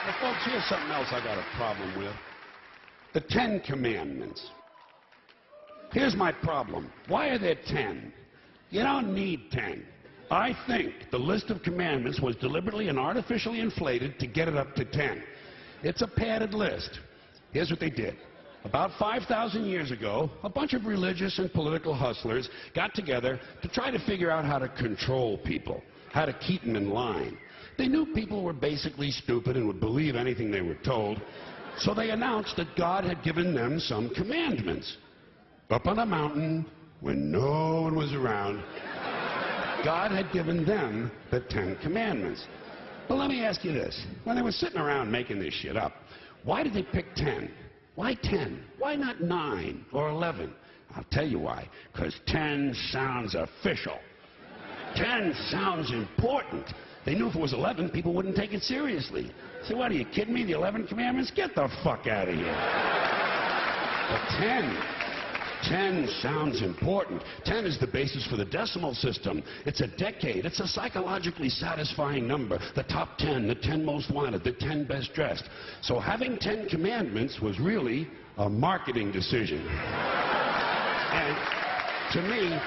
Now, folks, here's something else I got a problem with. The 10 Commandments. Here's my problem. Why are there 10? You don't need 10. I think the list of commandments was deliberately and artificially inflated to get it up to 10. It's a padded list. Here's what they did. About 5,000 years ago, a bunch of religious and political hustlers got together to try to figure out how to control people, how to keep them in line. They knew people were basically stupid and would believe anything they were told, so they announced that God had given them some commandments. Up on a mountain, when no one was around, God had given them the 10 Commandments. But let me ask you this. When they were sitting around making this shit up, why did they pick 10? Why 10? Why not 9 or 11? I'll tell you why. Because 10 sounds official. 10 sounds important. They knew if it was 11, people wouldn't take it seriously. So what, are you kidding me? The 11 Commandments? Get the fuck out of here. But 10 sounds important. 10 is the basis for the decimal system. It's a decade. It's a psychologically satisfying number. The top 10, the 10 most wanted, the 10 best dressed. So having 10 commandments was really a marketing decision. And to me,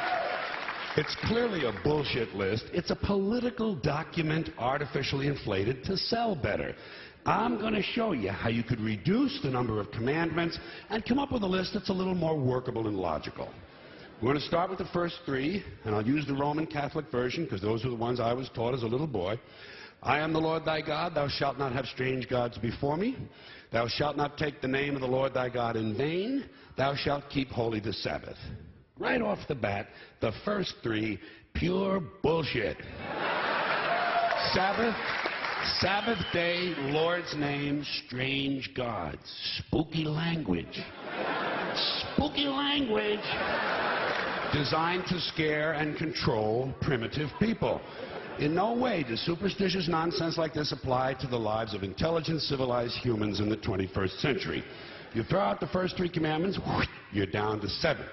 it's clearly a bullshit list. It's a political document artificially inflated to sell better. I'm going to show you how you could reduce the number of commandments and come up with a list that's a little more workable and logical. We're going to start with the first 3, and I'll use the Roman Catholic version because those are the ones I was taught as a little boy. I am the Lord thy God. Thou shalt not have strange gods before me. Thou shalt not take the name of the Lord thy God in vain. Thou shalt keep holy the Sabbath. Right off the bat, the first 3, pure bullshit. Sabbath day, Lord's name, strange gods. Spooky language. Spooky language. Designed to scare and control primitive people. In no way does superstitious nonsense like this apply to the lives of intelligent, civilized humans in the 21st century. You throw out the first 3 commandments, you're down to 7.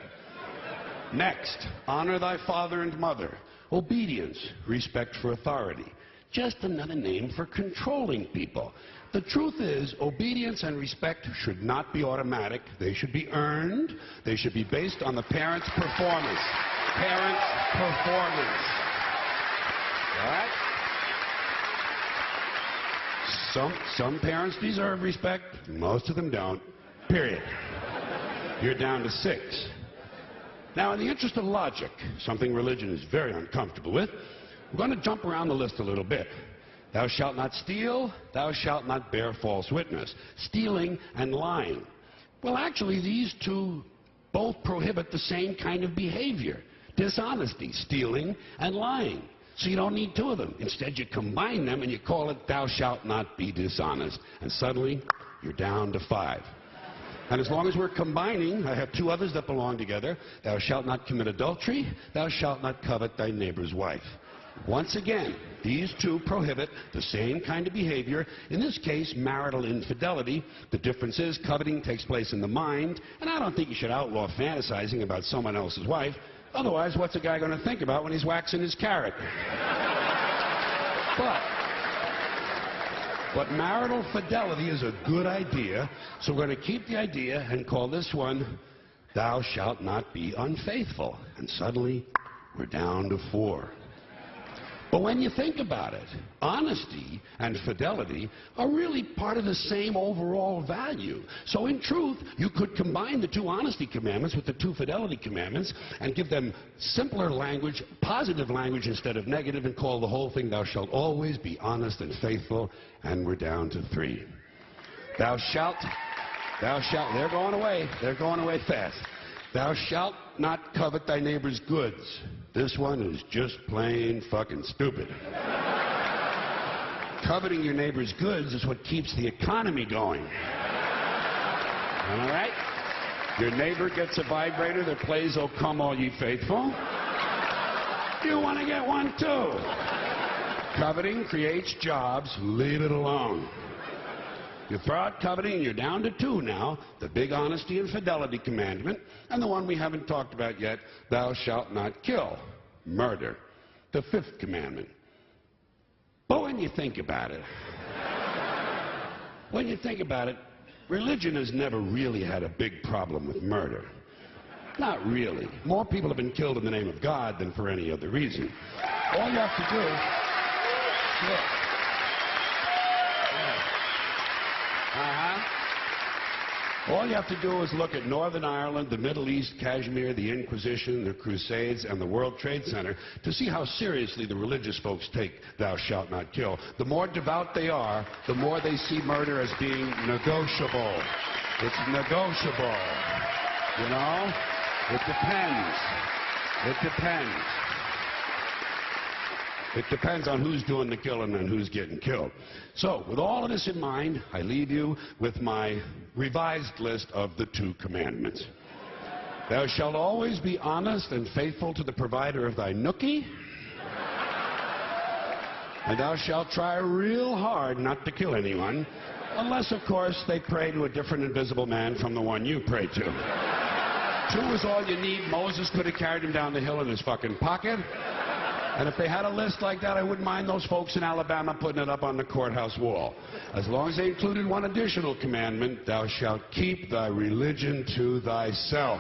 Next, honor thy father and mother. Obedience, respect for authority. Just another name for controlling people. The truth is, obedience and respect should not be automatic. They should be earned. They should be based on the parent's performance. Parent's performance. All right? Some parents deserve respect. Most of them don't. Period. You're down to 6. Now, in the interest of logic, something religion is very uncomfortable with, we're going to jump around the list a little bit. Thou shalt not steal. Thou shalt not bear false witness. Stealing and lying. Well, actually, these 2 both prohibit the same kind of behavior. Dishonesty, stealing, and lying. So you don't need 2 of them. Instead, you combine them and you call it thou shalt not be dishonest. And suddenly, you're down to 5. And as long as we're combining, I have 2 others that belong together. Thou shalt not commit adultery. Thou shalt not covet thy neighbor's wife. Once again, these 2 prohibit the same kind of behavior. In this case, marital infidelity. The difference is coveting takes place in the mind, and I don't think you should outlaw fantasizing about someone else's wife. Otherwise, what's a guy going to think about when he's waxing his carrot? But marital fidelity is a good idea, so we're going to keep the idea and call this one, thou shalt not be unfaithful. And suddenly, we're down to 4. But when you think about it, honesty and fidelity are really part of the same overall value. So in truth, you could combine the 2 honesty commandments with the 2 fidelity commandments and give them simpler language, positive language instead of negative, and call the whole thing, thou shalt always be honest and faithful, and we're down to 3. Thou shalt, they're going away fast. Thou shalt not covet thy neighbor's goods. This one is just plain fucking stupid. Coveting your neighbor's goods is what keeps the economy going. All right? Your neighbor gets a vibrator that plays "O Come All Ye Faithful." You want to get one too. Coveting creates jobs. Leave it alone. You throw out coveting, you're down to 2 now, the big honesty and fidelity commandment, and the one we haven't talked about yet, thou shalt not kill, murder, the 5th commandment. But when you think about it, when you think about it, religion has never really had a big problem with murder. Not really. More people have been killed in the name of God than for any other reason. All you have to do... All you have to do is look at Northern Ireland, the Middle East, Kashmir, the Inquisition, the Crusades, and the World Trade Center to see how seriously the religious folks take thou shalt not kill. The more devout they are, the more they see murder as being negotiable. It's negotiable. You know? It depends. It depends. It depends on who's doing the killing and who's getting killed. So, with all of this in mind, I leave you with my revised list of the 2 commandments. Thou shalt always be honest and faithful to the provider of thy nookie, and thou shalt try real hard not to kill anyone, unless, of course, they pray to a different invisible man from the one you pray to. 2 is all you need. Moses could have carried him down the hill in his fucking pocket. And if they had a list like that, I wouldn't mind those folks in Alabama putting it up on the courthouse wall. As long as they included one additional commandment, thou shalt keep thy religion to thyself.